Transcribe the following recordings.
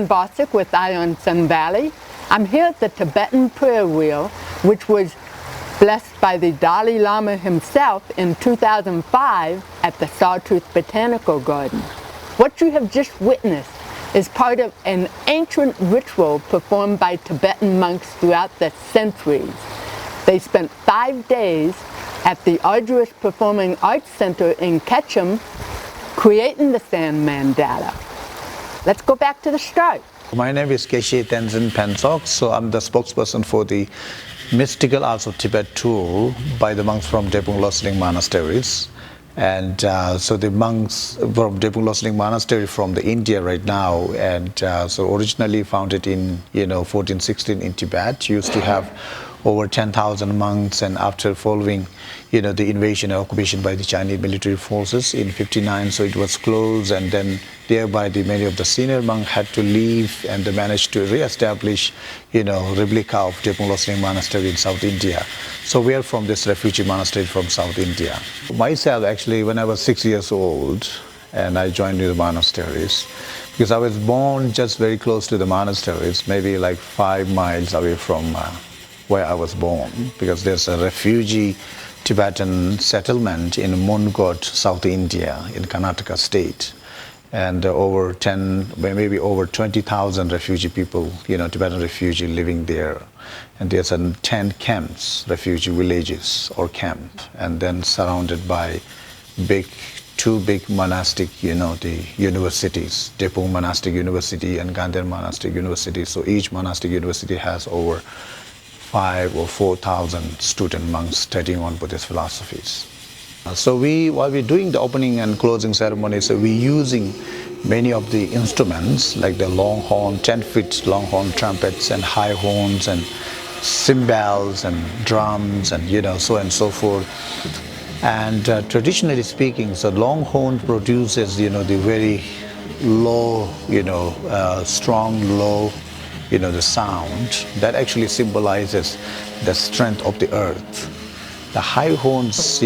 Bossick with Tibetan Sand Mandala. I'm here at the Tibetan prayer wheel, which was blessed by the Dalai Lama himself in 2005 at the Sawtooth Botanical Garden. What you have just witnessed is part of an ancient ritual performed by Tibetan monks throughout the centuries. They spent 5 days at the arduous Performing Arts Center in Ketchum creating the Sand Mandala. Let's go back to the start. My name is Geshe Tenzin Pensok, so I'm the spokesperson for the Mystical Arts of Tibet tour by the monks from Drepung Losling monasteries. And so the monks from Drepung Losling monastery from the India right now, and so originally founded in 1416 in Tibet, used to have over 10,000 monks, and after following the invasion and occupation by the Chinese military forces in 59, so it was closed, and then thereby many of the senior monks had to leave, and they managed to re-establish replica of Drepung Losling monastery in South India. So we are from this refugee monastery from South India. Myself, actually, when I was 6 years old, and I joined the monasteries, because I was born just very close to the monasteries, maybe like 5 miles away from where I was born, because there's a refugee Tibetan settlement in Mungot, South India, in Karnataka state. And maybe over 20,000 refugee people, Tibetan refugee living there. And there's 10 camps, refugee villages or camp, and then surrounded by two big monastic, the universities, Drepung Monastic University and Gandhar Monastic University. So each monastic university has over 5,000 or 4,000 student monks studying on Buddhist philosophies. So while we're doing the opening and closing ceremonies, we're using many of the instruments like the long horn, 10-foot long horn trumpets and high horns and cymbals and drums and so on and so forth. And traditionally speaking, so long horn produces the very low, strong low, the sound that actually symbolizes the strength of the earth. The high horns,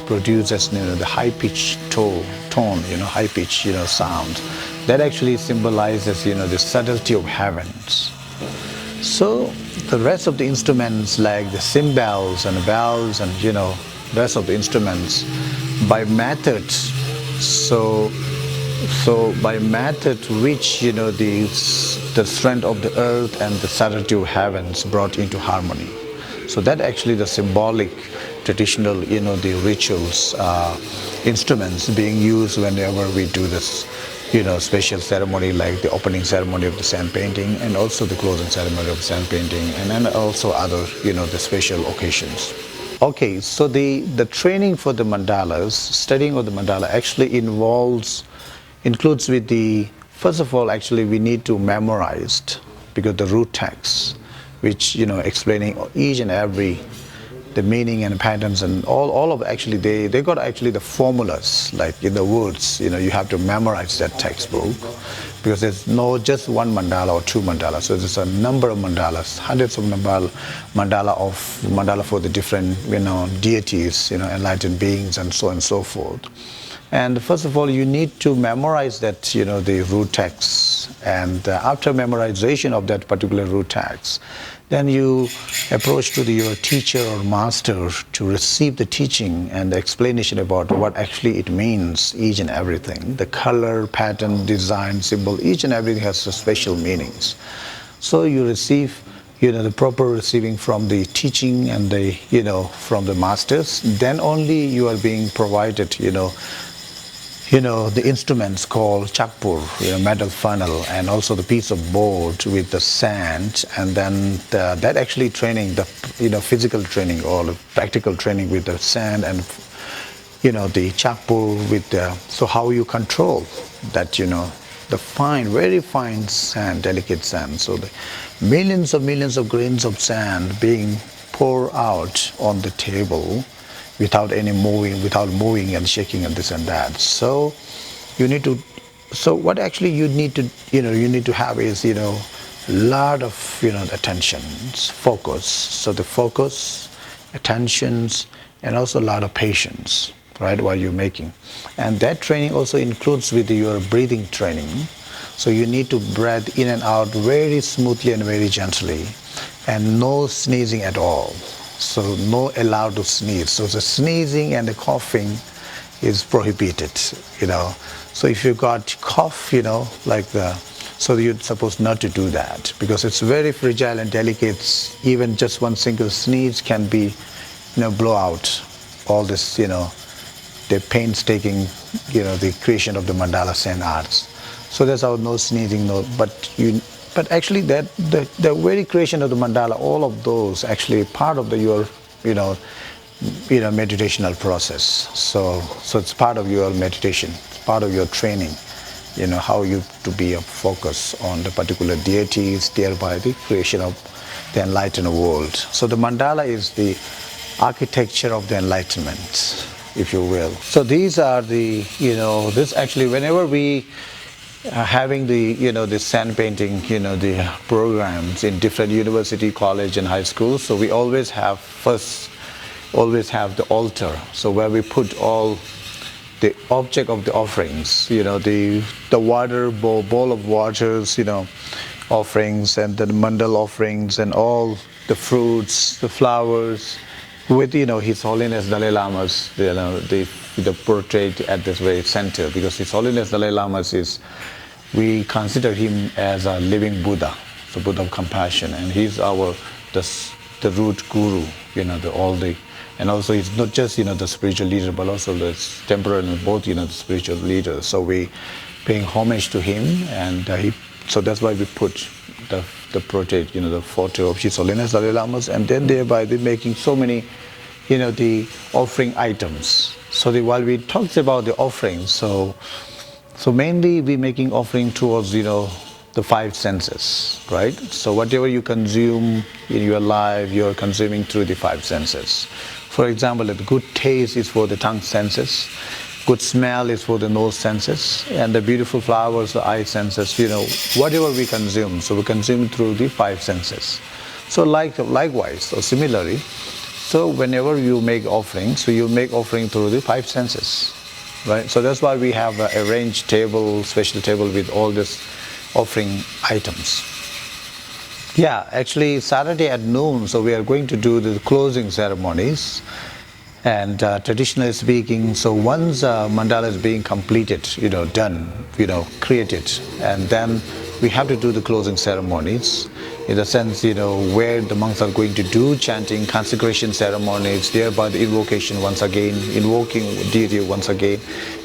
produces the high-pitched tone, high-pitched, sound. That actually symbolizes, the subtlety of heavens. So the rest of the instruments, like the cymbals and the bells and rest of the instruments, by method. So by method which the strength of the earth and the subtlety of heavens brought into harmony. So that actually the symbolic, traditional, the rituals, instruments being used whenever we do this, special ceremony like the opening ceremony of the sand painting, and also the closing ceremony of the sand painting, and then also other, the special occasions. Okay, so the training for the mandalas, studying of the mandala actually includes with first of all, actually we need to memorize, because the root texts, which explaining each and every the meaning and patterns and all of actually they got actually the formulas, like in the words, you have to memorize that textbook, because there's no just one mandala or two mandalas. So there's a number of mandalas, hundreds of mandala for the different deities, enlightened beings, and so on and so forth. And first of all, you need to memorize that, the root text. And after memorization of that particular root text, then you approach to your teacher or master to receive the teaching and the explanation about what actually it means, each and everything. The color, pattern, design, symbol, each and everything has special meanings. So you receive, the proper receiving from the teaching and the, from the masters. Then only you are being provided, the instruments called chakpur, metal funnel, and also the piece of board with the sand, and then that actually training, the physical training or the practical training with the sand and the chakpur with the, so how you control that, the fine, very fine sand, delicate sand. So the millions of grains of sand being poured out on the table without moving and shaking and this and that. So you need to, so what actually you need to have is, lot of, attentions, focus. So the focus, attentions, and also a lot of patience, right, while you're making. And that training also includes with your breathing training. So you need to breathe in and out very smoothly and very gently, and no sneezing at all. So no allowed to sneeze. So the sneezing and the coughing is prohibited, So if you got cough, so you're supposed not to do that, because it's very fragile and delicate. Even just one single sneeze can be, blow out all this, the painstaking, the creation of the mandala sand arts. So that's how no sneezing, but actually that the very creation of the mandala, all of those actually part of your meditational process. So it's part of your meditation, it's part of your training, how you to be a focus on the particular deities, thereby the creation of the enlightened world. So the mandala is the architecture of the enlightenment, if you will. So these are the, this actually, whenever we having the, the sand painting, the programs in different university, college and high schools, so we always have the altar, so where we put all the object of the offerings, the water bowl of waters, offerings, and the mandal offerings, and all the fruits, the flowers, with His Holiness Dalai Lama's the portrait at this very center, because His Holiness Dalai Lama's is, we consider him as a living Buddha, the Buddha of compassion, and he's the root guru, and also he's not just the spiritual leader, but also the temporal and both the spiritual leaders. So we paying homage to him, and so that's why we put the portrait, the photo of His Holiness Dalai Lama's, and then thereby they're making so many, the offering items. So while we talked about the offerings, so mainly we're making offering towards, the five senses, right? So whatever you consume in your life, you're consuming through the five senses. For example, the good taste is for the tongue senses, good smell is for the nose senses, and the beautiful flowers, the eye senses, whatever we consume, so we consume through the five senses. So likewise, or similarly, so whenever you make offering, so you make offering through the five senses, right? So that's why we have a arranged table, special table with all these offering items. Yeah, actually Saturday at noon, so we are going to do the closing ceremonies. And traditionally speaking, so once mandala is being completed, done, created, and then we have to do the closing ceremonies, in the sense, where the monks are going to do chanting, consecration ceremonies, thereby the invocation once again, invoking deity once again,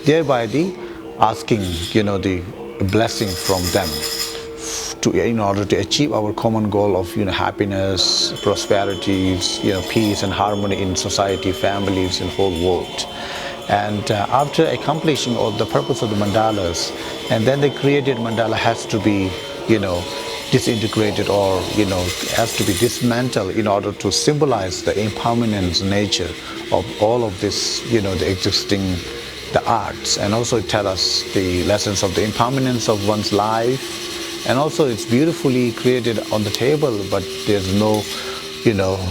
thereby the asking, the blessing from them, in order to achieve our common goal of happiness, prosperity, peace and harmony in society, families, and whole world. And after accomplishing all the purpose of the mandalas, and then the created mandala has to be disintegrated, or has to be dismantled in order to symbolize the impermanence nature of all of this, the existing, the arts, and also tell us the lessons of the impermanence of one's life. And also it's beautifully created on the table, but there's no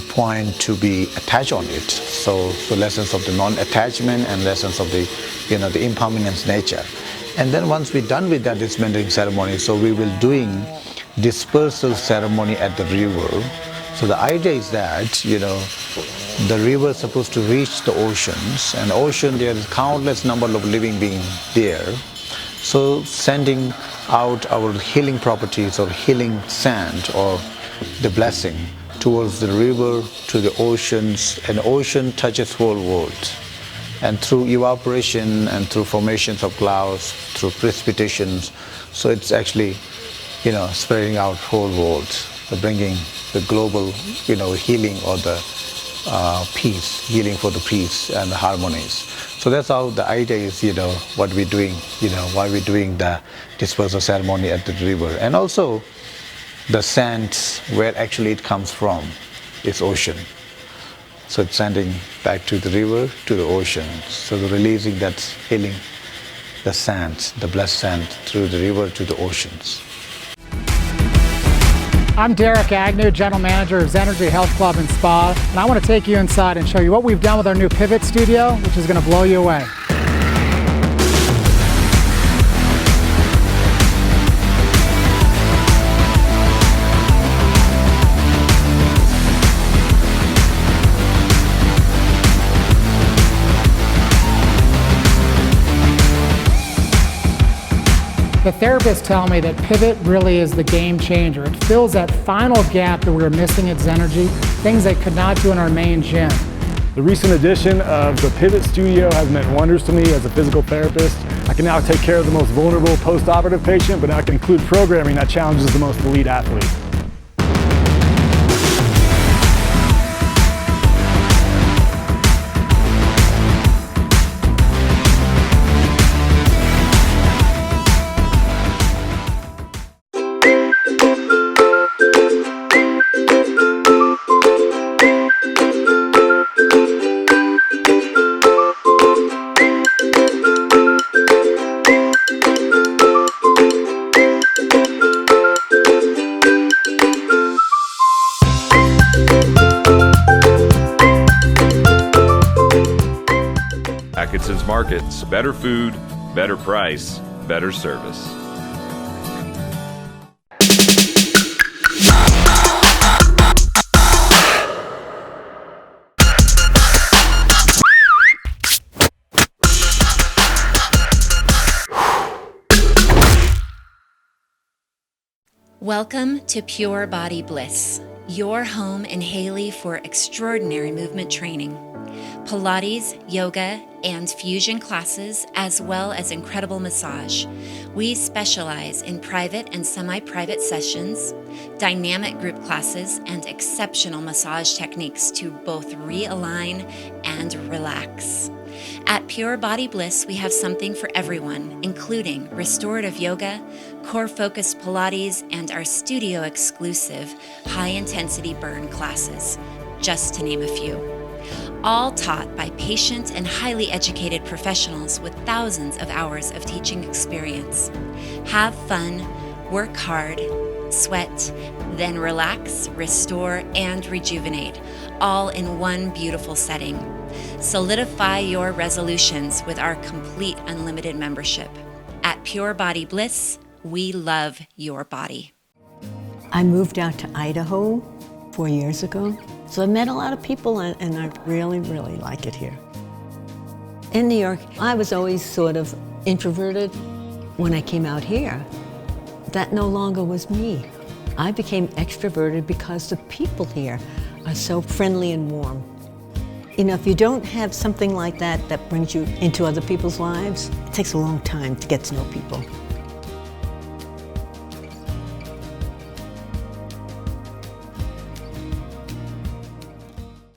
point to be attached on it. So lessons of the non-attachment and lessons of the, the impermanence nature. And then once we're done with that dismantling ceremony, so we will doing dispersal ceremony at the river. So the idea is that, the river is supposed to reach the oceans, and ocean there is countless number of living beings there. So sending out our healing properties or healing sand or the blessing towards the river, to the oceans, and ocean touches whole world. And through evaporation and through formations of clouds, through precipitations, so it's actually, spreading out whole world, bringing the global, healing or the peace, healing for the peace and the harmonies. So that's how the idea is, what we're doing, why we're doing the dispersal ceremony at the river. And also the sand, where actually it comes from, is ocean. So it's sending back to the river, to the ocean. So the releasing that healing, the sand, the blessed sand through the river to the oceans. I'm Derek Agnew, General Manager of Zenergy Health Club and Spa, and I want to take you inside and show you what we've done with our new Pivot Studio, which is going to blow you away. The therapists tell me that Pivot really is the game changer. It fills that final gap that we were missing at Zenergy, things they could not do in our main gym. The recent addition of the Pivot Studio has meant wonders to me as a physical therapist. I can now take care of the most vulnerable post-operative patient, but now I can include programming that challenges the most elite athlete. Atkinson's Markets, better food, better price, better service. Welcome to Pure Body Bliss, your home in Haley for extraordinary movement training. Pilates, yoga, and fusion classes, as well as incredible massage. We specialize in private and semi-private sessions, dynamic group classes, and exceptional massage techniques to both realign and relax. At Pure Body Bliss, we have something for everyone, including restorative yoga, core-focused Pilates, and our studio-exclusive high-intensity burn classes, just to name a few. All taught by patient and highly educated professionals with thousands of hours of teaching experience. Have fun, work hard, sweat, then relax, restore, and rejuvenate, all in one beautiful setting. Solidify your resolutions with our complete unlimited membership. At Pure Body Bliss, we love your body. I moved out to Idaho 4 years ago. So I met a lot of people and I really, really like it here. In New York, I was always sort of introverted. When I came out here, that no longer was me. I became extroverted because the people here are so friendly and warm. If you don't have something like that that brings you into other people's lives, it takes a long time to get to know people.